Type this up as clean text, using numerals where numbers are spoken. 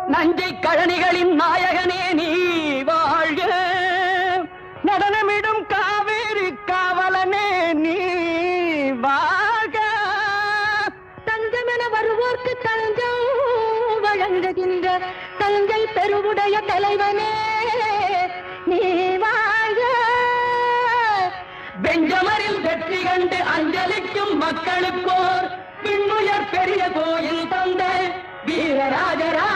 நஞ்சை கழனிகளின் நாயகனே நீ வாழ்க. நடனமிடும் காவேரி காவலனே நீ வாழ்க. தஞ்சமென வருவோர்க்கு தஞ்சம் வழங்குகின்ற தஞ்சை பெருவுடைய தலைவனே நீ வாழ்க. பெஞ்சமரில் வெற்றி கண்டு அஞ்சலிக்கும் மக்களுக்கோர் விண்ணுயர் பெரிய கோயில் தந்த வீரராஜரா